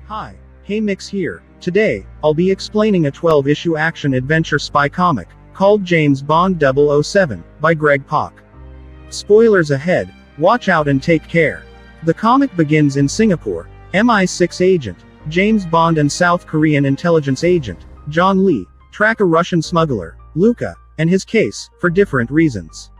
Hi, Hey Mix here. Today, I'll be explaining a 12-issue action-adventure spy comic, called James Bond 007, by Greg Pak. Spoilers ahead, watch out and take care. The comic begins in Singapore. MI6 agent, James Bond and South Korean intelligence agent, John Lee, track a Russian smuggler, Luka, and his case, for different reasons.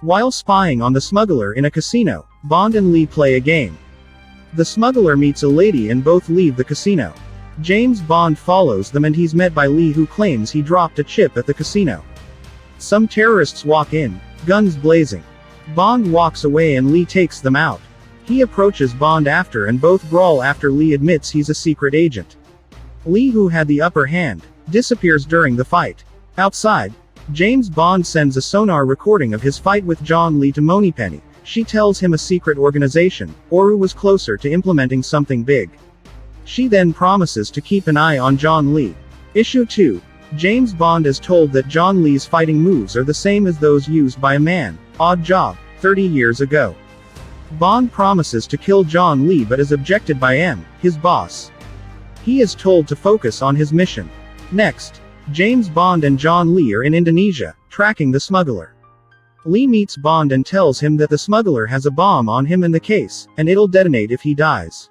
While spying on the smuggler in a casino, Bond and Lee play a game. The smuggler meets a lady and both leave the casino. James Bond follows them and he's met by Lee, who claims he dropped a chip at the casino. Some terrorists walk in, guns blazing. Bond walks away and Lee takes them out. He approaches Bond after and both brawl after Lee admits he's a secret agent. Lee, who had the upper hand, disappears during the fight. Outside, James Bond sends a sonar recording of his fight with John Lee to Moneypenny. She tells him a secret organization, Oru, was closer to implementing something big. She then promises to keep an eye on John Lee. Issue 2. James Bond is told that John Lee's fighting moves are the same as those used by a man, Odd Job, 30 years ago. Bond promises to kill John Lee but is objected by M, his boss. He is told to focus on his mission. Next, James Bond and John Lee are in Indonesia, tracking the smuggler. Lee meets Bond and tells him that the smuggler has a bomb on him in the case, and it'll detonate if he dies.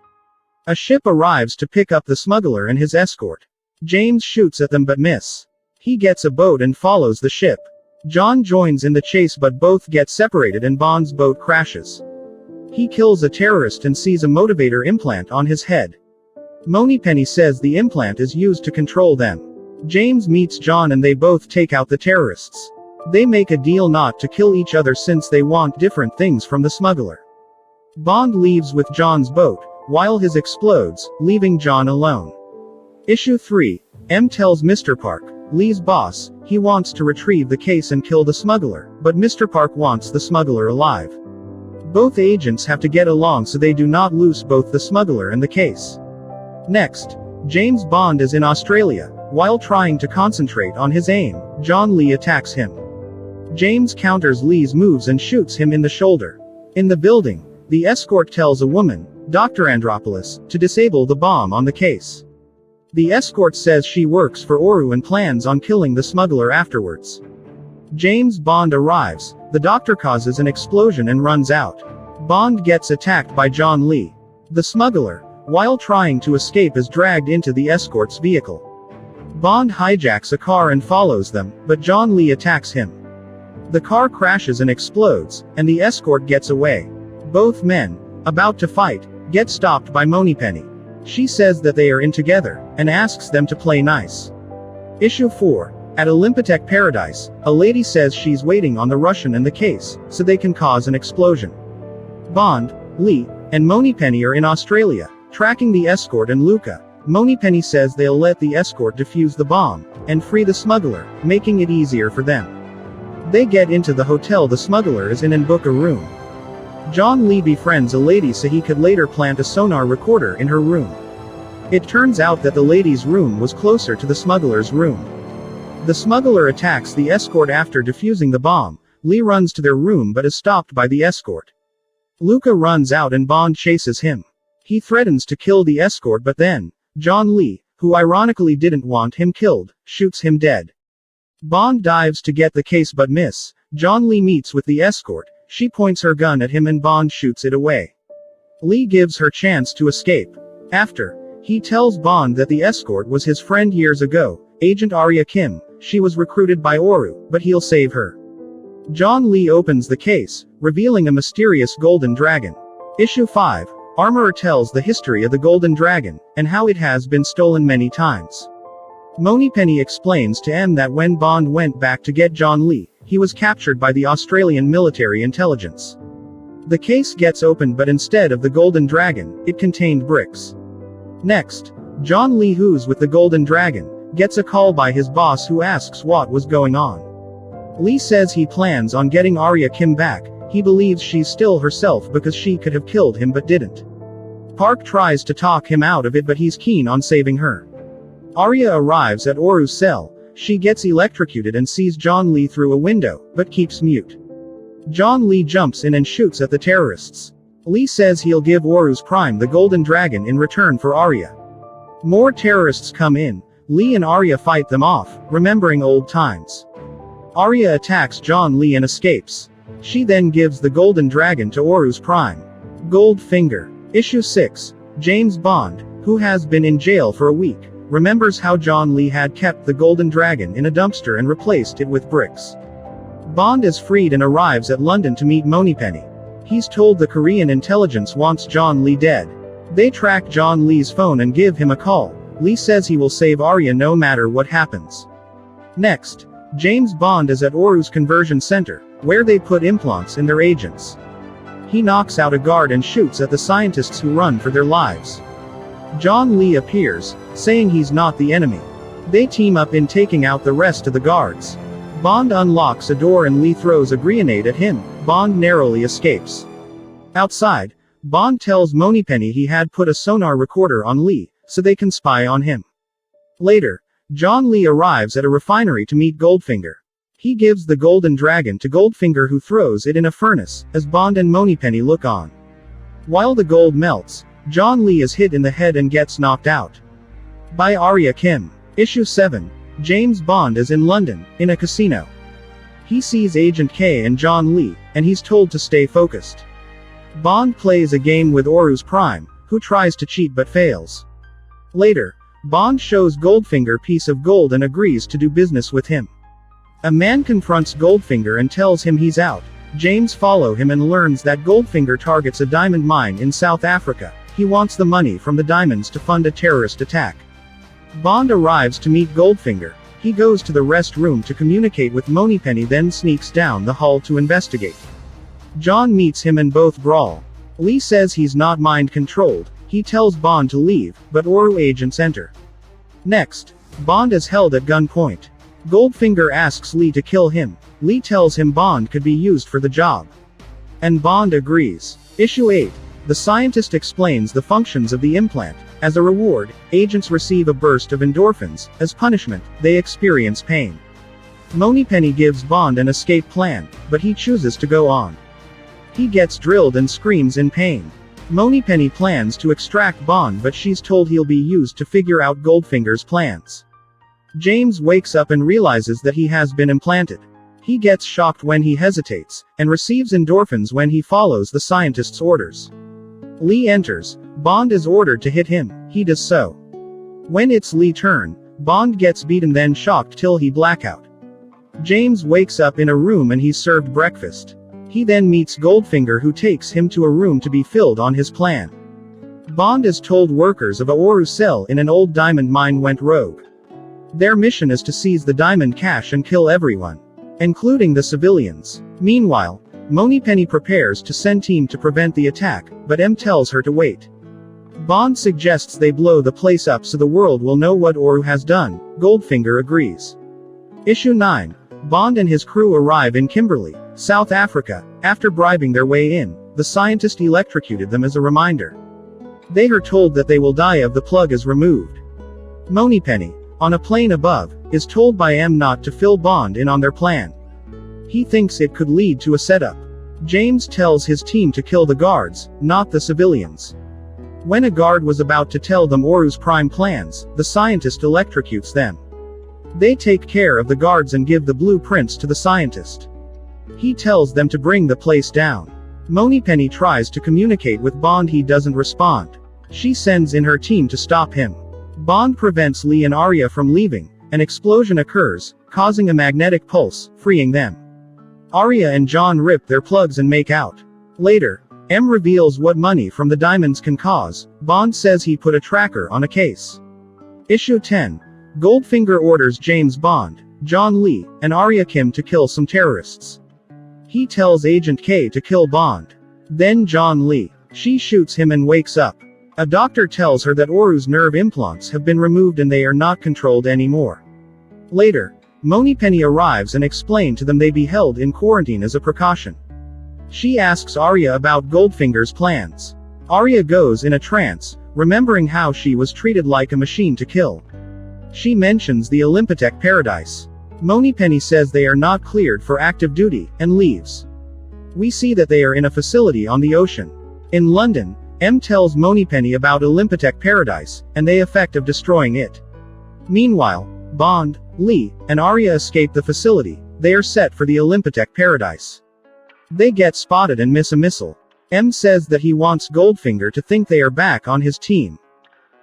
A ship arrives to pick up the smuggler and his escort. James shoots at them but miss. He gets a boat and follows the ship. John joins in the chase but both get separated and Bond's boat crashes. He kills a terrorist and sees a motivator implant on his head. Moneypenny says the implant is used to control them. James meets John and they both take out the terrorists. They make a deal not to kill each other since they want different things from the smuggler. Bond leaves with John's boat, while his explodes, leaving John alone. Issue 3. M tells Mr. Park, Lee's boss, he wants to retrieve the case and kill the smuggler, but Mr. Park wants the smuggler alive. Both agents have to get along so they do not lose both the smuggler and the case. Next, James Bond is in Australia. While trying to concentrate on his aim, John Lee attacks him. James counters Lee's moves and shoots him in the shoulder. In the building, the escort tells a woman, Dr. Andropoulos, to disable the bomb on the case. The escort says she works for Oru and plans on killing the smuggler afterwards. James Bond arrives, the doctor causes an explosion and runs out. Bond gets attacked by John Lee. The smuggler, while trying to escape, is dragged into the escort's vehicle. Bond hijacks a car and follows them, but John Lee attacks him. The car crashes and explodes, and the escort gets away. Both men, about to fight, get stopped by Moneypenny. She says that they are in together, and asks them to play nice. Issue 4. At Olympitech Paradise, a lady says she's waiting on the Russian and the case, so they can cause an explosion. Bond, Lee, and Moneypenny are in Australia, tracking the escort and Luka. Moneypenny says they'll let the escort defuse the bomb, and free the smuggler, making it easier for them. They get into the hotel the smuggler is in and book a room. John Lee befriends a lady so he could later plant a sonar recorder in her room. It turns out that the lady's room was closer to the smuggler's room. The smuggler attacks the escort after defusing the bomb. Lee runs to their room but is stopped by the escort. Luka runs out and Bond chases him. He threatens to kill the escort but then, John Lee, who ironically didn't want him killed, shoots him dead. Bond dives to get the case but miss. John Lee meets with the escort. She points her gun at him and Bond shoots it away. Lee gives her chance to escape. After, he tells Bond that the escort was his friend years ago, Agent Arya Kim. She was recruited by Oru, but he'll save her. John Lee opens the case, revealing a mysterious golden dragon. Issue 5. Armorer tells the history of the golden dragon, and how it has been stolen many times. Moneypenny explains to M that when Bond went back to get John Lee, he was captured by the Australian military intelligence. The case gets opened but instead of the golden dragon, it contained bricks. Next, John Lee, who's with the golden dragon, gets a call by his boss who asks what was going on. Lee says he plans on getting Arya Kim back. He believes she's still herself because she could have killed him but didn't. Park tries to talk him out of it but he's keen on saving her. Arya arrives at Oru's cell. She gets electrocuted and sees John Lee through a window, but keeps mute. John Lee jumps in and shoots at the terrorists. Lee says he'll give Oru's Prime the golden dragon in return for Arya. More terrorists come in. Lee and Arya fight them off, remembering old times. Arya attacks John Lee and escapes. She then gives the Golden Dragon to Horus Prime. Goldfinger. Issue 6. James Bond, who has been in jail for a week, remembers how John Lee had kept the Golden Dragon in a dumpster and replaced it with bricks. Bond is freed and arrives at London to meet Moneypenny. He's told the Korean intelligence wants John Lee dead. They track John Lee's phone and give him a call. Lee says he will save Arya no matter what happens. Next, James Bond is at Horus Conversion Center, where they put implants in their agents. He knocks out a guard and shoots at the scientists who run for their lives. John Lee appears, saying he's not the enemy. They team up in taking out the rest of the guards. Bond unlocks a door and Lee throws a grenade at him. Bond narrowly escapes. Outside, Bond tells Moneypenny he had put a sonar recorder on Lee, so they can spy on him. Later, John Lee arrives at a refinery to meet Goldfinger. He gives the Golden Dragon to Goldfinger, who throws it in a furnace, as Bond and Moneypenny look on. While the gold melts, John Lee is hit in the head and gets knocked out. By Arya Kim. Issue 7. James Bond is in London, in a casino. He sees Agent K and John Lee, and he's told to stay focused. Bond plays a game with Horus Prime, who tries to cheat but fails. Later, Bond shows Goldfinger a piece of gold and agrees to do business with him. A man confronts Goldfinger and tells him he's out. James follows him and learns that Goldfinger targets a diamond mine in South Africa. He wants the money from the diamonds to fund a terrorist attack. Bond arrives to meet Goldfinger. He goes to the rest room to communicate with Moneypenny, then sneaks down the hall to investigate. John meets him and both brawl. Lee says he's not mind-controlled. He tells Bond to leave, but Oru agents enter. Next, Bond is held at gunpoint. Goldfinger asks Lee to kill him. Lee tells him Bond could be used for the job. And Bond agrees. Issue 8. The scientist explains the functions of the implant. As a reward, agents receive a burst of endorphins. As punishment, they experience pain. Moneypenny gives Bond an escape plan, but he chooses to go on. He gets drilled and screams in pain. Moneypenny plans to extract Bond, but she's told he'll be used to figure out Goldfinger's plans. James wakes up and realizes that he has been implanted. He gets shocked when he hesitates, and receives endorphins when he follows the scientist's orders. Lee enters. Bond is ordered to hit him. He does so. When it's Lee's turn, Bond gets beaten, then shocked till he blackout. James wakes up in a room and he's served breakfast. He then meets Goldfinger, who takes him to a room to be filled on his plan. Bond is told workers of a Oru cell in an old diamond mine went rogue. Their mission is to seize the diamond cache and kill everyone, including the civilians. Meanwhile, Moneypenny prepares to send team to prevent the attack, but M tells her to wait. Bond suggests they blow the place up so the world will know what Oru has done. Goldfinger agrees. Issue 9. Bond and his crew arrive in Kimberley, South Africa. After bribing their way in, the scientist electrocuted them as a reminder. They are told that they will die if the plug is removed. Moneypenny, on a plane above, is told by M not to fill Bond in on their plan. He thinks it could lead to a setup. James tells his team to kill the guards, not the civilians. When a guard was about to tell them Horus Prime plans, the scientist electrocutes them. They take care of the guards and give the blueprints to the scientist. He tells them to bring the place down. Moneypenny tries to communicate with Bond. He doesn't respond. She sends in her team to stop him. Bond prevents Lee and Arya from leaving. An explosion occurs, causing a magnetic pulse, freeing them. Arya and John rip their plugs and make out. Later, M reveals what money from the diamonds can cause. Bond says he put a tracker on a case. Issue 10. Goldfinger orders James Bond, John Lee, and Arya Kim to kill some terrorists. He tells Agent K to kill Bond. Then John Lee. She shoots him and wakes up. A doctor tells her that Oru's nerve implants have been removed and they are not controlled anymore. Later, Moneypenny arrives and explains to them they be held in quarantine as a precaution. She asks Arya about Goldfinger's plans. Arya goes in a trance, remembering how she was treated like a machine to kill. She mentions the Olympitech paradise. Moneypenny says they are not cleared for active duty, and leaves. We see that they are in a facility on the ocean. In London, M tells Moneypenny about Olympitech Paradise, and the effect of destroying it. Meanwhile, Bond, Lee, and Arya escape the facility. They are set for the Olympitech Paradise. They get spotted and miss a missile. M says that he wants Goldfinger to think they are back on his team.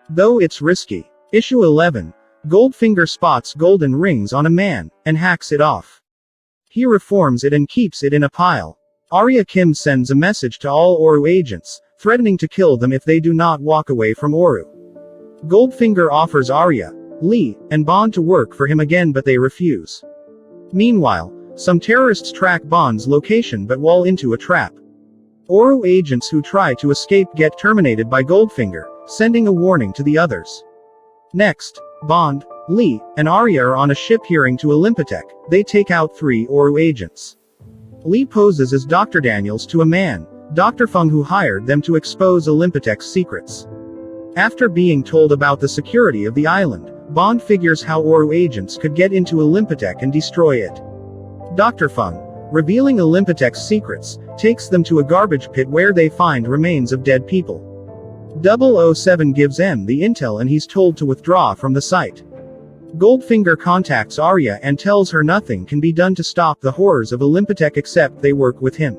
Though it's risky. Issue 11. Goldfinger spots golden rings on a man, and hacks it off. He reforms it and keeps it in a pile. Arya Kim sends a message to all Oru agents, threatening to kill them if they do not walk away from Oru. Goldfinger offers Arya, Lee, and Bond to work for him again, but they refuse. Meanwhile, some terrorists track Bond's location but fall into a trap. Oru agents who try to escape get terminated by Goldfinger, sending a warning to the others. Next, Bond, Lee, and Arya are on a ship heading to Olympitech. They take out 3 Oru agents. Lee poses as Dr. Daniels to a man, Dr. Fung, who hired them to expose Olympitech's secrets. After being told about the security of the island, Bond figures how Oru agents could get into Olympitech and destroy it. Dr. Fung, revealing Olympitech's secrets, takes them to a garbage pit where they find remains of dead people. 007 gives M the intel and he's told to withdraw from the site. Goldfinger contacts Arya and tells her nothing can be done to stop the horrors of Olympitech except they work with him.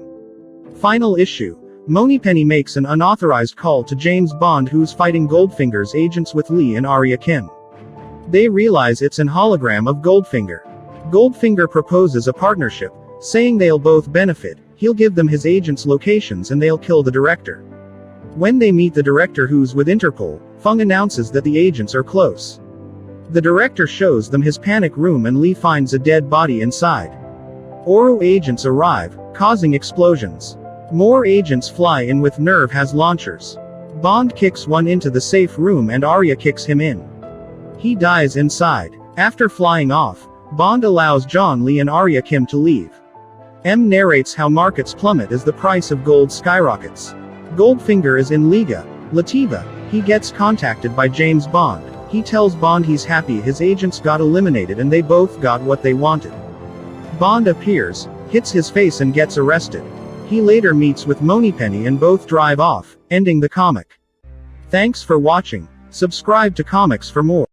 Final issue. Moneypenny makes an unauthorized call to James Bond, who's fighting Goldfinger's agents with Lee and Arya Kim. They realize it's an hologram of Goldfinger. Goldfinger proposes a partnership, saying they'll both benefit. He'll give them his agents' locations and they'll kill the director. When they meet the director, who's with Interpol, Fung announces that the agents are close. The director shows them his panic room and Lee finds a dead body inside. Oru agents arrive, causing explosions. More agents fly in with nerve-gas launchers. Bond kicks one into the safe room and Arya kicks him in. He dies inside. After flying off, Bond allows John Lee and Arya Kim to leave. M narrates how markets plummet as the price of gold skyrockets. Goldfinger is in Liga Lativa. He gets contacted by James Bond. He tells Bond he's happy his agents got eliminated and they both got what they wanted. Bond appears, hits his face and gets arrested. He later meets with Moneypenny and both drive off, ending the comic. Thanks for watching. Subscribe to Comics for more.